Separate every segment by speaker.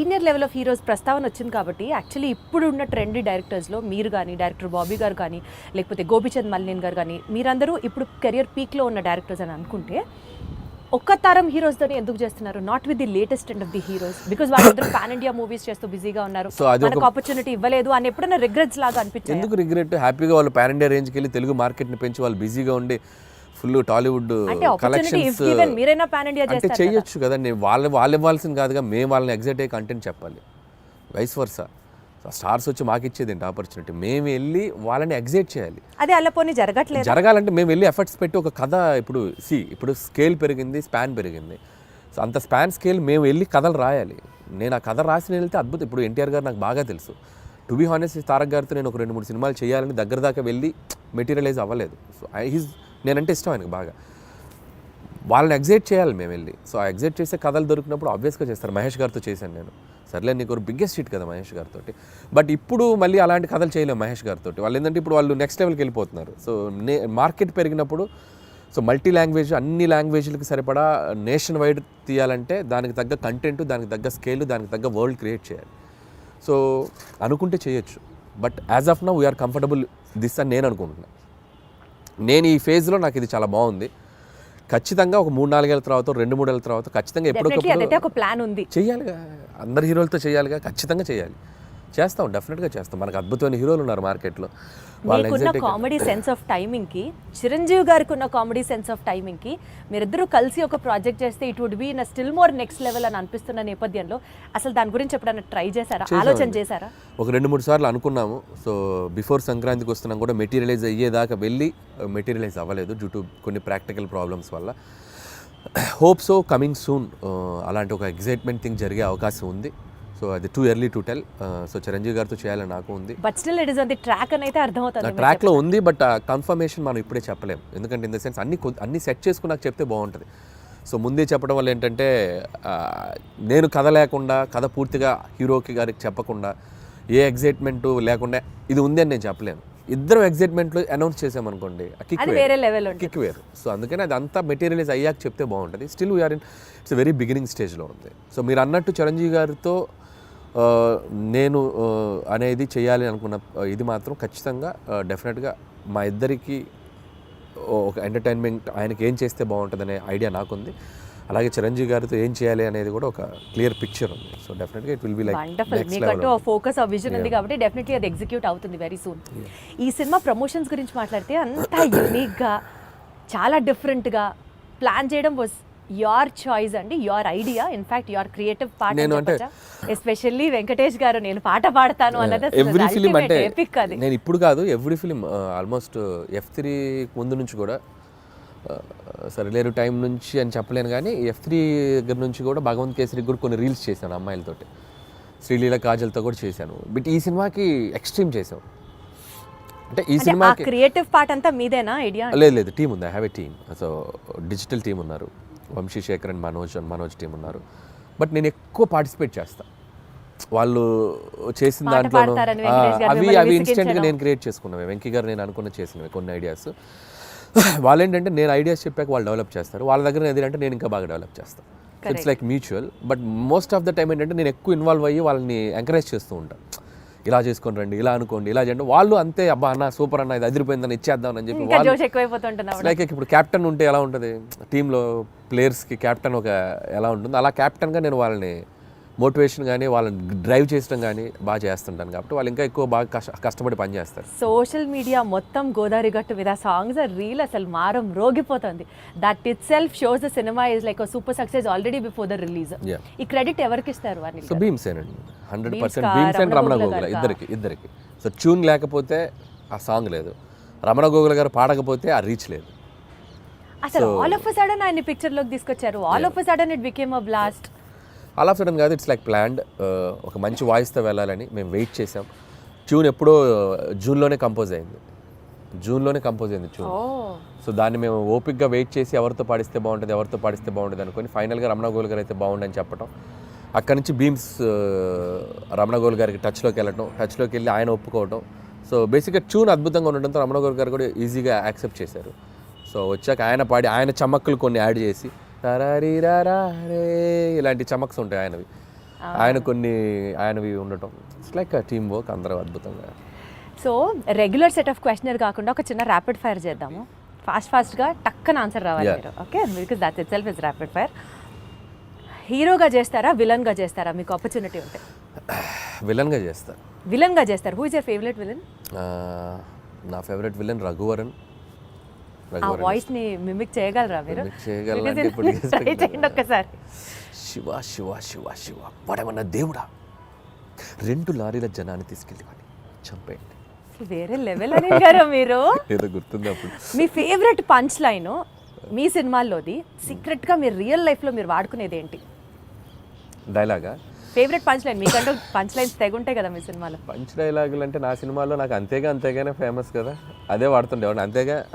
Speaker 1: Senior level of heroes ప్రస్తావన వచ్చింది కాబట్టి యాక్చువల్లీ ఇప్పుడు ఉన్న ట్రెండీ డైరెక్టర్స్లో మీరు కానీ డైరెక్టర్ బాబీ గారు కానీ లేకపోతే గోపీచంద్ మల్లిన్ గారు కానీ మీరందరూ ఇప్పుడు కెరియర్ పీక్లో ఉన్న డైరెక్టర్స్ అని అనుకుంటే ఒక్క తరం హీరోస్తోనే ఎందుకు చేస్తున్నారు, not with the latest and of the heroes? Because వాళ్ళందరూ పాన్ ఇండియా మూవీస్ చేస్తూ బిజీగా ఉన్నారు, మనకు ఆపర్చునిటీ ఇవ్వలేదు అని ఎప్పుడైనా రిగ్రెట్స్ లాగా అనిపించింది?
Speaker 2: ఎందుకు రిగ్రెట్? హ్యాపీగా వాళ్ళు పాన్ ఇండియా రేంజ్కి వెళ్ళి తెలుగు మార్కెట్ని పెంచి వాళ్ళు బిజీగా ఉండి ఫుల్ టాలీవుడ్ కలెక్షన్స్ అంటే చేయొచ్చు కదండి. వాళ్ళు ఇవ్వాల్సింది కాదుగా, మేము వాళ్ళని ఎగ్జైట్ అయ్యే కంటెంట్ చెప్పాలి. వైస్ వర్సా, స్టార్స్ వచ్చి మాకు ఇచ్చేది ఏంటి ఆపర్చునిటీ? మేము వెళ్ళి వాళ్ళని ఎగ్జైట్ చేయాలి.
Speaker 1: అదే అలా పోనీ
Speaker 2: జరగాలంటే మేము వెళ్ళి ఎఫర్ట్స్ పెట్టి ఒక కథ ఇప్పుడు స్కేల్ పెరిగింది, స్పాన్ పెరిగింది. సో అంత స్పాన్ స్కేల్ మేము వెళ్ళి కథలు రాయాలి. నేను ఆ కథ రాసి వెళ్తే అద్భుతం. ఇప్పుడు ఎన్టీఆర్ గారు నాకు బాగా తెలుసు. టు బీ హానెస్ట్, తారక్ గారితో నేను ఒక 2-3 సినిమాలు చేయాలని దగ్గర దాకా వెళ్ళి మెటీరియలైజ్ అవ్వలేదు. సో నేనంటే ఇష్టం ఆయనకు బాగా. వాళ్ళని ఎగ్జైట్ చేయాలి మేము వెళ్ళి. సో ఆ ఎగ్జైట్ చేసే కథలు దొరికినప్పుడు ఆబ్వియస్గా చేస్తారు. మహేష్ గారితో చేశాను నేను. సర్లే, నీకు ఒక బిగ్గెస్ట్ హిట్ కదా మహేష్ గారితో. బట్ ఇప్పుడు మళ్ళీ అలాంటి కథలు చేయలేము మహేష్ గారితో. వాళ్ళు ఏంటంటే ఇప్పుడు వాళ్ళు నెక్స్ట్ లెవెల్కి వెళ్ళిపోతున్నారు. సో మార్కెట్ పెరిగినప్పుడు సో మల్టీ లాంగ్వేజ్, అన్ని లాంగ్వేజ్లకి సరిపడా నేషన్ వైడ్ తీయాలంటే దానికి తగ్గ కంటెంట్, దానికి తగ్గ స్కేల్, దానికి తగ్గ వరల్డ్ క్రియేట్ చేయాలి. సో అనుకుంటే చేయొచ్చు. But as of now we are comfortable this అని నేను అనుకుంటున్నాను. నేను ఈ ఫేజ్లో నాకు ఇది చాలా బాగుంది. ఖచ్చితంగా ఒక 3-4 ఏళ్ళ తర్వాత, 2-3 ఏళ్ళ తర్వాత ఖచ్చితంగా
Speaker 1: ఎప్పటికప్పుడు ప్లాన్ ఉంది,
Speaker 2: చేయాలిగా. అందరు హీరోలతో చేయాలిగా, ఖచ్చితంగా చేయాలి. చేస్తాం, డెఫినెట్గా చేస్తాం. మనకు అద్భుతమైన హీరోలు ఉన్నారు మార్కెట్లో.
Speaker 1: మీకున్న కామెడీ సెన్స్ ఆఫ్ టైమింగ్కి, చిరంజీవి గారికి ఉన్న కామెడీ సెన్స్ ఆఫ్ టైమింగ్కి మీరిద్దరూ కలిసి ఒక ప్రాజెక్ట్ చేస్తే it would be in still more next level అని అనిపిస్తున్న నేపథ్యంలో అసలు దాని గురించి ఎప్పుడైనా ట్రై చేశారా, ఆలోచన చేశారా?
Speaker 2: ఒక 2-3 సార్లు అనుకున్నాము. సో బిఫోర్ సంక్రాంతికి వస్తున్నాం కూడా మెటీరియలైజ్ అయ్యేదాకా వెళ్ళి మెటీరియలైజ్ అవ్వలేదు డ్యూ టు కొన్ని ప్రాక్టికల్ ప్రాబ్లమ్స్ వల్ల. హోప్ సో కమింగ్ సూన్ అలాంటి ఒక ఎగ్జైట్మెంట్ థింగ్ జరిగే అవకాశం ఉంది. సో అది too early to tell. So Chiranjeevi గారితో చేయాలని నాకు ఉంది.
Speaker 1: But still it is on the track అని అయితే అర్థమవుతుంది.
Speaker 2: ట్రాక్లో ఉంది, బట్ కన్ఫర్మేషన్ మనం ఇప్పుడే చెప్పలేము. ఎందుకంటే ఇన్ ద సెన్స్ అన్ని సెట్ చేసుకుని నాకు చెప్తే బాగుంటుంది. సో ముందే చెప్పడం వల్ల ఏంటంటే నేను కథ లేకుండా, కథ పూర్తిగా హీరోకి గారికి చెప్పకుండా, ఏ ఎగ్జైట్మెంట్ లేకుండా ఇది ఉంది అని నేను చెప్పలేను. ఇద్దరు ఎగ్జైట్మెంట్లు అనౌన్స్ చేసామనుకోండి, కిక్ వేరు. సో అందుకని అది అంతా మెటీరియలైజ్ అయ్యాక చెప్తే బాగుంటుంది. Still we are in it's very beginning స్టేజ్లో ఉంది. సో మీరు అన్నట్టు చిరంజీవి గారితో నేను అనేది చేయాలి అనుకున్న ఇది మాత్రం ఖచ్చితంగా డెఫినెట్గా మా ఇద్దరికి ఒక ఎంటర్టైన్మెంట్, ఆయనకి ఏం చేస్తే బాగుంటుంది అనే ఐడియా నాకుంది. అలాగే చిరంజీవి గారితో ఏం చేయాలి అనేది కూడా ఒక క్లియర్ పిక్చర్ ఉంది. సో డెఫినెట్గా ఇట్ విల్ బి లైక్
Speaker 1: మీకంటూ ఫోకస్, విజన్ ఉంది కాబట్టి డెఫినెట్లీ అది ఎగ్జిక్యూట్ అవుతుంది వెరీ సూన్. ఈ సినిమా ప్రమోషన్స్ గురించి మాట్లాడితే అంతా యూనిక్గా, చాలా డిఫరెంట్గా ప్లాన్ చేయడం వాజ్ యువర్ చాయిస్ అండి, your idea, in fact your creative part. Especially Venkatesh గారు నేను పాట పాడతాను అన్నది
Speaker 2: ఎవ్రీ ఫిలిం అంటే నేను ఇప్పుడు కాదు, ఎవ్రీ ఫిలిం ఆల్మోస్ట్ F3 ముందు నుంచి కూడా, సరిలేరు టైం నుంచి అని చెప్పలేను కానీ F3 దగ్గర నుంచి కూడా భగవంత్ కేసరికి కూడా కొన్ని రీల్స్ చేశాను అమ్మాయిలతోటి. శ్రీలీల కాజల్తో కూడా చేశాను. బట్ ఈ సినిమాకి ఎక్స్ట్రీమ్ చేసాం. అంటే ఈ సినిమాకి
Speaker 1: క్రియేటివ్ పార్ట్ అంతా మీదేనా ఐడియా?
Speaker 2: లేదు, టీం ఉంది. I have a team. So digital team ఉన్నారు, వంశీ శేఖర్ అండ్ మనోజ్ టీం ఉన్నారు. బట్ నేను ఎక్కువ పార్టిసిపేట్ చేస్తాను. వాళ్ళు చేసిన దాంట్లో అవి ఇన్స్టెంట్గా నేను క్రియేట్ చేసుకున్నాను. వెంకీ గారు నేను అనుకున్న చేసినవి కొన్ని ఐడియాస్. వాళ్ళు ఏంటంటే నేను ఐడియాస్ చెప్పాక వాళ్ళు డెవలప్ చేస్తారు, వాళ్ళ దగ్గర ఏదంటే నేను ఇంకా బాగా డెవలప్ చేస్తాను. It's like mutual. But most of the time ఏంటంటే నేను ఎక్కువ ఇన్వాల్వ్ అయ్యి వాళ్ళని ఎంకరేజ్ చేస్తూ ఉంటాను. ఇలా చేసుకొని రండి, ఇలా అనుకోండి, ఇలా చేయండి. వాళ్ళు అంతే, అబ్బా అన్న సూపర్ అన్న, ఇది అదిరిపోయిందని ఇచ్చేద్దాం అని చెప్పి వాళ్ళు లైక్ ఇప్పుడు క్యాప్టెన్ ఉంటే ఎలా ఉంటుంది టీంలో, ప్లేయర్స్కి క్యాప్టెన్ ఒక ఎలా ఉంటుంది, అలా క్యాప్టెన్గా నేను వాళ్ళని మోటివేషన్ కానీ వాళ్ళని డ్రైవ్ చేయడం కానీ బాగా చేస్తుంటాను. కాబట్టి వాళ్ళు ఇంకా ఎక్కువ బాగా కష్టపడి పని చేస్తారు.
Speaker 1: సోషల్ మీడియా మొత్తం గోదావరి గట్టు మీద సాంగ్స్ రీల్ అసలు మారం రోగిపోతుంది. That itself shows the cinema is like super success already before the release. ఈ క్రెడిట్ ఎవరికి ఇస్తారు?
Speaker 2: సో భీమ్సేన్ అండి, 100% భీమ్సేన్, రమణ గోగుల ఇద్దరికి. సో ట్యూన్ లేకపోతే ఆ సాంగ్ లేదు, రమణ గోగుల గారు పాడకపోతే ఆ రీచ్ లేదు.
Speaker 1: అసలు ఆల్ ఆఫ్ ఎ సడన్ ఆయన పిక్చర్లోకి తీసుకొచ్చారు. All of a sudden it became a blast.
Speaker 2: All of sudden కాదు, ఇట్స్ లైక్ ప్లాన్డ్. ఒక మంచి వాయిస్తో వెళ్ళాలని మేము వెయిట్ చేసాం. ట్యూన్ ఎప్పుడో జూన్లోనే కంపోజ్ అయింది ట్యూన్. సో దాన్ని మేము ఓపిక్గా వెయిట్ చేసి ఎవరితో పాడిస్తే బాగుంటుంది అనుకొని ఫైనల్గా రమణ గోల్ గారు అయితే బాగుండని చెప్పడం. అక్కడి నుంచి బీమ్స్ రమణ గోల్ గారికి టచ్లోకి వెళ్ళి ఆయన ఒప్పుకోవడం. సో బేసిక్గా ట్యూన్ అద్భుతంగా ఉండడంతో రమణ గోల్ గారు కూడా ఈజీగా యాక్సెప్ట్ చేశారు. సో వచ్చాక ఆయన పాడి, ఆయన చమక్కులు కొన్ని యాడ్ చేసి తరారీరారే ఇలాంటి చమక్స్ ఉంటాయి ఆయనవి, ఆయన కొన్ని ఆయనవి ఉండటం ఇట్స్ లైక్ టీమ్ వర్క్ అందరూ అద్భుతంగా.
Speaker 1: So regular set of questionnaire కాకుండా ఒక చిన్న ర్యాపిడ్ ఫైర్ చేద్దాము. ఫాస్ట్గా టక్కన ఆన్సర్ రావాలి మీరు. Okay, because that it self is rapid fire. హీరోగా చేస్తారా, విలన్గా చేస్తారా? మీకు ఆపర్చునిటీ ఉంటే
Speaker 2: విలన్గా చేస్తాను.
Speaker 1: విలన్గా చేస్తారు. Who is your favourite villain?
Speaker 2: నా ఫేవరెట్ విలన్ రఘువరన్.
Speaker 1: ఆ వాయిస్ని మిమిక్ చేయగలరా మీరు?
Speaker 2: చేయగలంటే ఇప్పుడు
Speaker 1: ట్రై చేయండి ఒక్కసారి.
Speaker 2: శివ శివ శివ శివ వాడేమన్నా దేవుడా, 2 లారీల జనాన్ని తీసుకెళ్ళి వాడిని చంపేయండి.
Speaker 1: వేరే లెవెల్ అని గారు మీరు.
Speaker 2: ఏదో గుర్తుంది అప్పుడు.
Speaker 1: మీ ఫేవరెట్ పంచ్ లైన్ మీ సినిమాల్లోది, సీక్రెట్గా మీరు రియల్ లైఫ్లో మీరు వాడుకునేది ఏంటి?
Speaker 2: డైలాగా?
Speaker 1: ఫేవరెట్ పంచ్ లైన్ మీకంటూ పంచ్ లైన్స్ తెగుంటాయి కదా మీ సినిమాలో.
Speaker 2: పంచ్ డైలాగులు అంటే నా సినిమాలో నాకు అంతేగానే ఫేమస్ కదా, అదే వాడుతుండేవాడిని.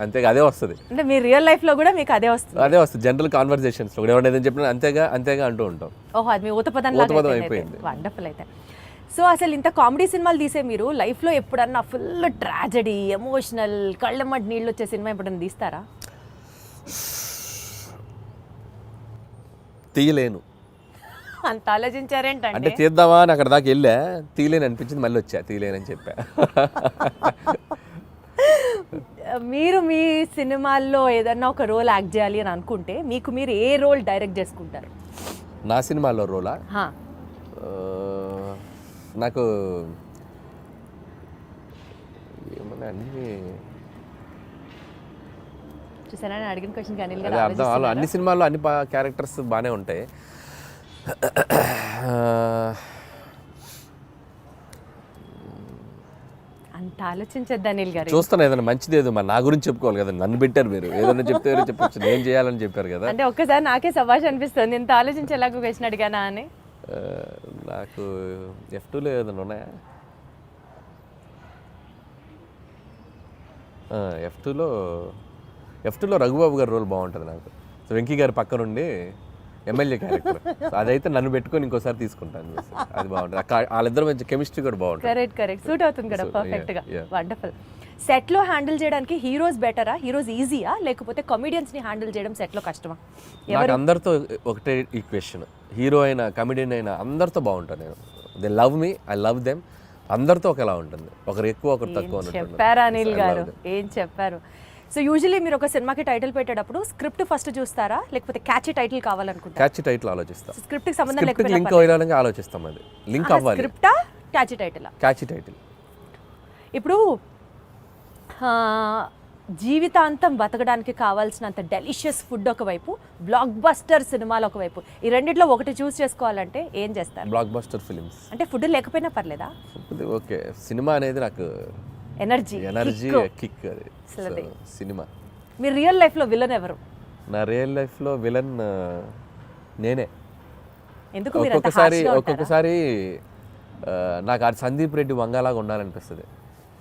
Speaker 2: అంతేగా అదే వస్తుంది.
Speaker 1: అంటే మీ రియల్ లైఫ్లో కూడా మీకు అదే వస్తుంది?
Speaker 2: జనరల్ కాన్వర్జేషన్స్లో కూడా ఎవరైనా ఏదైనా చెప్పినా అంతేగా అంటూ ఉంటాం.
Speaker 1: ఓహో, అది మీ ఊతపదం
Speaker 2: అయిపోయింది.
Speaker 1: వండర్ఫుల్. అయితే సో అసలు ఇంత కామెడీ సినిమాలు తీసే మీరు లైఫ్లో ఎప్పుడన్నా ఫుల్ ట్రాజడీ, ఎమోషనల్, కళ్ళమ్మటి నీళ్ళు వచ్చే సినిమా ఎప్పుడన్నా తీస్తారా?
Speaker 2: తీయలేను.
Speaker 1: అంత ఆలోచించారేంటంటే?
Speaker 2: అంటే తీద్దామా అని అక్కడ దాకా వెళ్ళా, తీయలేని అనిపించింది, మళ్ళీ వచ్చా తీయలేనని చెప్పా.
Speaker 1: మీరు మీ సినిమాల్లో ఏదన్నా ఒక రోల్ యాక్ట్ చేయాలి అని అనుకుంటే మీకు మీరు ఏ రోల్ డైరెక్ట్ చేసుకుంటారు?
Speaker 2: నా సినిమాలో రోలా? నాకు ఏమన్నా అన్ని
Speaker 1: చూసారా అడిగిన క్వశ్చన్ కానీ
Speaker 2: అర్థం వాళ్ళు అన్ని సినిమాల్లో అన్ని క్యారెక్టర్స్ బాగానే ఉంటాయి.
Speaker 1: అంత ఆలోచించద్దు అనిల్ గారు.
Speaker 2: చూస్తాను ఏదైనా మంచిది, ఏదో మరి నా గురించి చెప్పుకోవాలి కదా, నన్ను పెట్టారు మీరు, ఏదైనా చెప్తే చెప్పచ్చు, నేను చేయాలని చెప్పారు కదా.
Speaker 1: అంటే ఒక్కసారి నాకే సభాష్ అనిపిస్తుంది ఇంత ఆలోచించేలాగా క్వశ్చన్ అడిగానా అని.
Speaker 2: నాకు F2లో ఏదైనా ఉన్నాయా? F2లో రఘుబాబు గారి రోల్ బాగుంటుంది నాకు. సో వెంకీ గారి పక్క నుండి ఎమ్మెల్యే క్యారెక్టర్, అదైతే నన్ను పెట్టుకొని ఇంకోసారి తీసుకుంటాను. అది బాగుంటుంది. వాళ్ళిద్దరు మంచి కెమిస్ట్రీ కూడా బాగుంటుంది.
Speaker 1: కరెక్ట్ సూట్ అవుతుంది కదా పర్ఫెక్ట్గా. వండర్ఫుల్. సెట్లో హ్యాండిల్ చేయడానికి హీరోస్ బెటరా, హీరోస్ ఈజీయా, లేకపోతే కమెడియన్స్ని హ్యాండిల్ చేయడం సెట్లో కష్టమా?
Speaker 2: నాకు అందరితో ఒకటే ఈక్వేషన్, హీరో అయినా కమెడియన్ అయినా అందరితో బాగుంటాను నేను. They love me, I love them. అందరితో ఒకలా ఉంటుంది, ఒకరు ఎక్కువ ఒకరు తక్కువ.
Speaker 1: చెప్పారా అనిల్ గారు, ఏం చెప్పారు. సో యూజువల్లీ మీరు ఒక సినిమాకి టైటిల్ పెట్టేటప్పుడు స్క్రిప్ట్ ఫస్ట్ చూస్తారా, లేకపోతే క్యాచీ టైటిల్ కావాలనుకుంటారా?
Speaker 2: క్యాచీ టైటిల్ ఆలోచిస్తాం.
Speaker 1: స్క్రిప్ట్కి సంబంధం లేకపోతే
Speaker 2: లింక్ అవ్వాలని ఆలోచిస్తాం. అది లింక్ అవ్వాలి.
Speaker 1: స్క్రిప్టా క్యాచీ టైటిల్?
Speaker 2: Catchy title.
Speaker 1: ఇప్పుడు జీవితాంతం బతకడానికి కావాల్సినంత డెలిషియస్ ఫుడ్ ఒకవైపు, బ్లాక్ బస్టర్ సినిమాలు ఒకవైపు, ఈ రెండిట్లో ఒకటి చూస్ చేసుకోవాలంటే ఏం చేస్తారు?
Speaker 2: Block buster films.
Speaker 1: అంటే ఫుడ్ లేకపోయినా పర్లేదా?
Speaker 2: ఓకే, సినిమా అనేది నాకు
Speaker 1: ఎనర్జీ
Speaker 2: కిక్. అది సినిమా.
Speaker 1: మీ రియల్ లైఫ్లో విలన్ ఎవరు?
Speaker 2: నా రియల్ లైఫ్లో విలన్ నేనే.
Speaker 1: ఎందుకు?
Speaker 2: ఒక్కొక్కసారి నాకు అది సందీప్ రెడ్డి వంగలాగా ఉండాలనిపిస్తుంది.